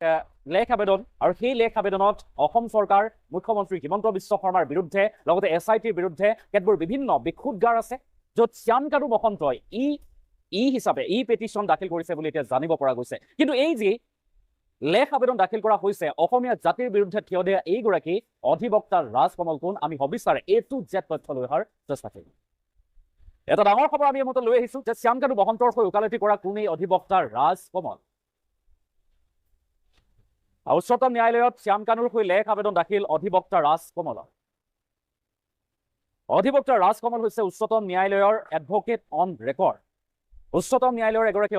লেখ আবেদন আৰু সেই লেখ আবেদনত অসম চৰকাৰ মুখ্যমন্ত্ৰী হিমন্ত বিশ্ব শৰ্মাৰ বিৰুদ্ধে লগতে SITৰ বিৰুদ্ধে কেতবোৰ বিভিন্ন বিক্ষোভগাৰ আছে য'ত শ্যামকানু মহন্তই হিচাপে পেটিশ্যন দাখিল কৰিছে বুলি এতিয়া জানিব পৰা গৈছে কিন্তু এই যি লেখ আবেদন দাখিল কৰা হৈছে অসমীয়া জাতিৰ বিৰুদ্ধে থিয় দিয়া এইগৰাকী অধিবক্তা ৰাজকমল কোন আমি সবিস্তাৰে A to Z তথ্য লৈ অহাৰ চেষ্টা কৰিম এটা ডাঙৰ খবৰ আমি এই মুহূৰ্তত লৈ আহিছো যে শ্যামকানু মহন্তৰ হৈ ওকালতি কৰা কোন এই অধিবক্তা ৰাজকমল উচ্চতম ন্যায়ালয়ত শ্যামকানুৰ হৈ লেখ আবেদন দাখিল অধিবক্তা ৰাজকমলৰ অধিবক্তা ৰাজকমল হৈছে উচ্চতম ন্যায়ালয়ৰ এডভোকেট অন ৰেকৰ্ড উচ্চতম ন্যায়ালয়ৰ এগৰাকী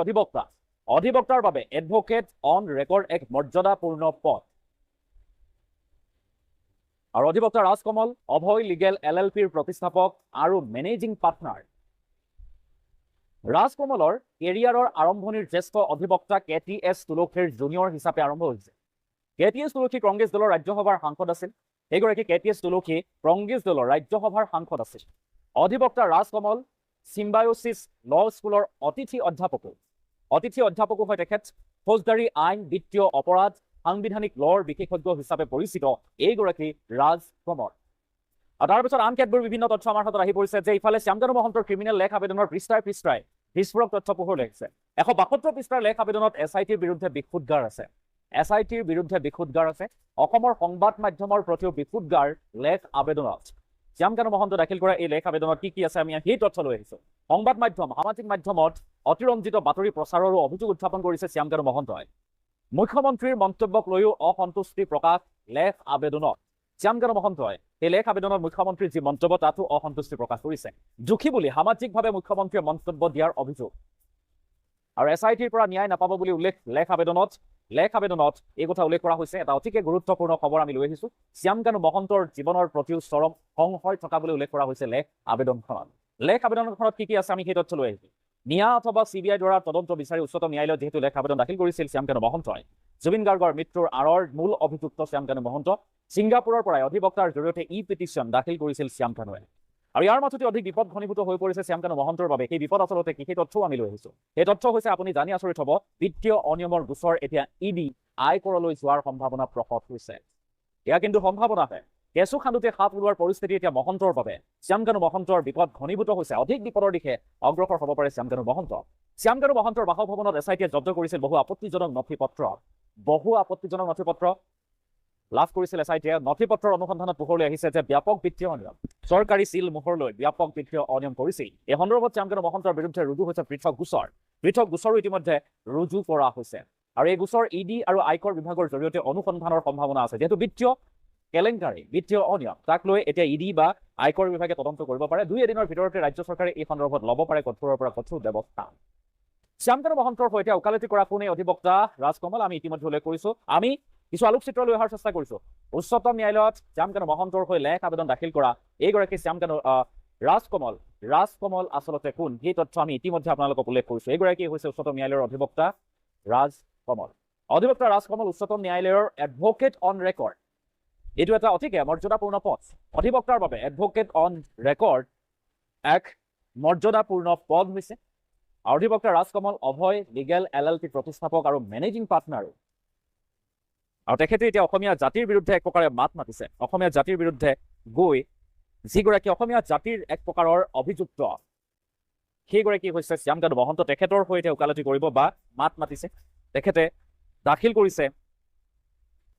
অধিবক্তাৰ বাবে এডভোকেট অন ৰেকৰ্ড এক মৰ্যাদাপূৰ্ণ পদ আৰু অধিবক্তা ৰাজকমল অভয় লিগেল LLPৰ প্ৰতিষ্ঠাপক আৰু মেনেজিং পাৰ্টনাৰ ৰাজকমলৰ কেৰিয়াৰৰ আৰম্ভণিৰ জ্যেষ্ঠ অধিবক্তা KTS তুলসীৰ জুনিয়ৰ হিচাপে আৰম্ভ হৈছে KTS তুলসী কংগ্ৰেছ দলৰ ৰাজ্যসভাৰ সাংসদ আছিল এইগৰাকী KTS তুলসী কংগ্ৰেছ দলৰ ৰাজ্যসভাৰ সাংসদ আছিল অধিবক্তা ৰাজকমল চিম্বায়চিছ ল স্কুলৰ অতিথি অধ্যাপকো হয় তেখেত ফৌজদাৰী আইন বিত্তীয় অপৰাধ সাংবিধানিক লৰ বিশেষজ্ঞ হিচাপে পৰিচিত এইগৰাকী ৰাজকমল আৰু তাৰপিছত আন কেতবোৰ বিভিন্ন তথ্য আমাৰ হাতত আহি পৰিছে যে ইফালে শ্যামকানু মহন্তৰ ক্ৰিমিনেল লেখ আবেদনৰ পৃষ্ঠাই বিস্ফোৰক তথ্য পোহৰ লাগিছে 172 পৃষ্ঠাৰ লেখ আবেদনত SITৰ বিৰুদ্ধে বিক্ষোভগাৰ আছে অসমৰ সংবাদ মাধ্যমৰ প্ৰতিও বিক্ষোভগাৰ লেখ আবেদনত শ্যামকানু মহন্ত দাখিল কৰা এই লেখ আবেদনত কি আছে আমি সেই তথ্য লৈ আহিছো সংবাদ মাধ্যম সামাজিক মাধ্যমত অতিৰঞ্জিত বাতৰি প্ৰচাৰৰো অভিযোগ উত্থাপন কৰিছে শ্যামকানু মহন্তই মুখ্যমন্ত্ৰীৰ মন্তব্যক লৈও অসন্তুষ্টি প্ৰকাশ লেখ আবেদনত শ্যামকানু মহন্তই এই লেখ আবেদনত মুখ্যমন্ত্ৰীৰ যি মন্তব্য তাতো অসন্তুষ্টি প্ৰকাশ কৰিছে দুখী বুলি সামাজিকভাৱে মুখ্যমন্ত্ৰীয়ে মন্তব্য দিয়াৰ অভিযোগ আৰু SITৰ পৰা ন্যায় নাপাব বুলি লেখ আবেদনত এই কথা উল্লেখ কৰা হৈছে এটা অতিকে গুৰুত্বপূৰ্ণ খবৰ আমি লৈ আহিছো শ্যামকানু মহন্তৰ জীৱনৰ প্ৰতিও চৰম সংশয় থকা বুলি উল্লেখ কৰা হৈছে লেখ আবেদনখনত কি আছে আমি সেই তথ্য লৈ আহিছো নিয়া অথবা CBI দ্বাৰা তদন্ত বিচাৰি উচ্চতম ন্যায়ালয়ত যেহেতু লেখ আবেদন দাখিল কৰিছিল শ্যামকানু মহন্তই জুবিন গাৰ্গৰ মৃত্যুৰ আঁৰৰ মূল অভিযুক্ত শ্যামকানু মহন্ত ছিংগাপুৰৰ পৰা অধিবক্তাৰ জৰিয়তে পেটিশ্যন দাখিল কৰিছিল শ্যামকানুৱে আৰু ইয়াৰ মাজতে অধিক বিপদ ঘনীভূত হৈ পৰিছে শ্যামকানু মহন্তৰ বাবে সেই বিপদ আচলতে কি সেই তথ্যও আমি লৈ আহিছো এই তথ্য হৈছে আপুনি জানি আচৰিত হ'ব বিত্তীয় অনিয়মৰ গোচৰ এতিয়া ED আয়কৰলৈ যোৱাৰ সম্ভাৱনা প্ৰকট হৈছে এয়া কিন্তু সম্ভাৱনাহে কেঁচু খান্দুতে সাপ ওলোৱাৰ পৰিস্থিতি এতিয়া মহন্তৰ বাবে শ্যামকানু মহন্তৰ বিপদ ঘনীভূত হৈছে অধিক বিপদৰ দিশে অগ্ৰসৰ হ'ব পাৰে শ্যামকানু মহন্তৰ বাসভৱনত SITয়ে জব্দ কৰিছিল বহু আপত্তিজনক নথিপত্ৰ লাভ কৰিছিল SITয়ে নথিপত্ৰৰ অনুসন্ধানত পোহৰলৈ আহিছে যে ব্যাপক বিত্তীয় অনিয়ম চৰকাৰী চিল মোহৰলৈ ব্যাপক বিত্তীয় অনিয়ম কৰিছিল এই সন্দৰ্ভত শ্যামকানু মহন্তৰ বিৰুদ্ধে ৰুজু হৈছে পৃথক গোচৰো ইতিমধ্যে ৰুজু কৰা হৈছে আৰু এই গোচৰ ED আৰু আয়কৰ বিভাগৰ জৰিয়তে অনুসন্ধানৰ সম্ভাৱনা আছে যেহেতু বিত্তীয় অনিয়ম তাক লৈ এতিয়া ED বা আয়কৰ বিভাগে তদন্ত কৰিব পাৰে 2 এদিনৰ ভিতৰতে ৰাজ্য চৰকাৰে এই সন্দৰ্ভত ল'ব পাৰে কঠোৰৰ পৰা কঠোৰ ব্যৱস্থা শ্যামকানু মহন্তৰ সৈতে ওকালতি কৰা কোনে অধিবক্তা ৰাজকমল আমি ইতিমধ্যে উল্লেখ কৰিছো আমি কিছু আলোকচিত্ৰ লৈ অহাৰ চেষ্টা কৰিছো উচ্চতম ন্যায়ালয়ত শ্যামকানু মহন্তৰ হৈ লেখ আবেদন দাখিল কৰা এইগৰাকী শ্যামকানু ৰাজকমল আচলতে কোন সেই তথ্য আমি ইতিমধ্যে আপোনালোকক উল্লেখ কৰিছো এইগৰাকী হৈছে উচ্চতম ন্যায়ালয়ৰ অধিবক্তা ৰাজকমল উচ্চতম ন্যায়ালয়ৰ এডভোকেট অন ৰেকৰ্ড এইটো এটা অতিকে মৰ্যাদাপূৰ্ণ পদ অধিবক্তাৰ বাবে এডভোকেট অন ৰেকৰ্ড এক মৰ্যাদাপূৰ্ণ পদ হৈছে অধিবক্তা ৰাজকমল অভয় লিগেল LLP প্ৰতিষ্ঠাপক আৰু মেনেজিং পাৰ্টনাৰ আৰু তেখেতে এতিয়া অসমীয়া জাতিৰ বিৰুদ্ধে এক প্ৰকাৰে মাত মাতিছে অসমীয়া জাতিৰ বিৰুদ্ধে গৈ যিগৰাকী অসমীয়া জাতিৰ এক প্ৰকাৰৰ অভিযুক্ত সেইগৰাকী হৈছে শ্যামকানু মহন্ত তেখেতৰ সৈতে ওকালতি কৰিব বা মাত মাতিছে তেখেতে দাখিল কৰিছে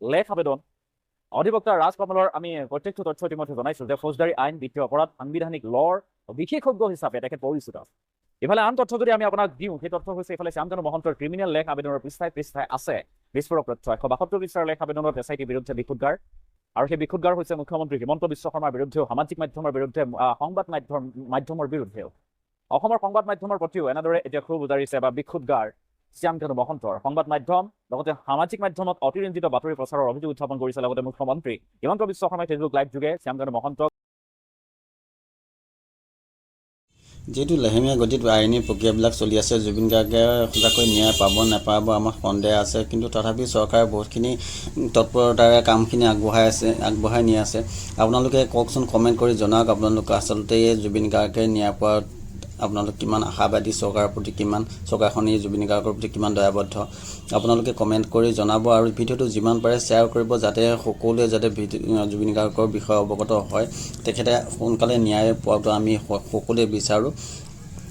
লেখ আবেদন অধিবক্তা ৰাজকমলৰ আমি প্ৰত্যেকটো তথ্য ইতিমধ্যে জনাইছো যে ফৌজদাৰী আইন বিত্তীয় অপৰাধ সাংবিধানিক লৰ বিশেষজ্ঞ হিচাপে তেখেত পৰিচিত ইফালে আন তথ্য যদি আমি আপোনাক দিওঁ সেই তথ্য হৈছে ইফালে শ্যামকানু মহন্তৰ ক্ৰিমিনেল লেখ আবেদনৰ পৃষ্ঠাই আছে বিস্ফোৰক তথ্য 172 পৃষ্ঠাৰ লেখ আবেদনত SITৰ বিৰুদ্ধে বিক্ষোভগাৰ আৰু সেই বিক্ষোভগাৰ হৈছে মুখ্যমন্ত্ৰী হিমন্ত বিশ্ব শৰ্মাৰ বিৰুদ্ধেও সামাজিক মাধ্যমৰ বিৰুদ্ধে সংবাদ মাধ্যমৰ বিৰুদ্ধেও অসমৰ সংবাদ মাধ্যমৰ প্ৰতিও এনেদৰে এতিয়া ক্ষোভ উজাৰিছে বা বিক্ষোভগাৰ শ্যামকানু মহন্তৰ সংবাদ মাধ্যম লগতে সামাজিক মাধ্যমত অতিৰঞ্জিত বাতৰি প্ৰচাৰৰ অভিযোগ উত্থাপন কৰিছে লগতে মুখ্যমন্ত্ৰী হিমন্ত বিশ্ব শৰ্মাই ফেচবুক লাইভ যোগে শ্যামকানু মহন্তক যেহেতু লেহেমীয়া গতিত আইনী প্ৰক্ৰিয়াবিলাক চলি আছে জুবিন গাৰ্গে সঁচাকৈ ন্যায় পাব নাপাব আমাৰ সন্দেহ আছে কিন্তু তথাপি চৰকাৰে বহুতখিনি তৎপৰতাৰে কামখিনি আগবঢ়াই নি আছে আপোনালোকে কওকচোন কমেণ্ট কৰি জনাওক আপোনালোকে আচলতে জুবিন গাৰ্গে ন্যায় পোৱাত আপোনালোক কিমান আশাবাদী চৰকাৰৰ প্ৰতি, কিমান চৰকাৰখনে জুবিন গাৰ্গৰ প্ৰতি কিমান দয়াবদ্ধ আপোনালোকে কমেণ্ট কৰি জনাব আৰু ভিডিঅ'টো যিমান পাৰে শ্বেয়াৰ কৰিব, যাতে সকলোৱে যাতে জুবিন গাৰ্গৰ বিষয়ে অৱগত হয়, তেখেতে সোনকালে ন্যায় পোৱাটো আমি সকলোৱে বিচাৰোঁ।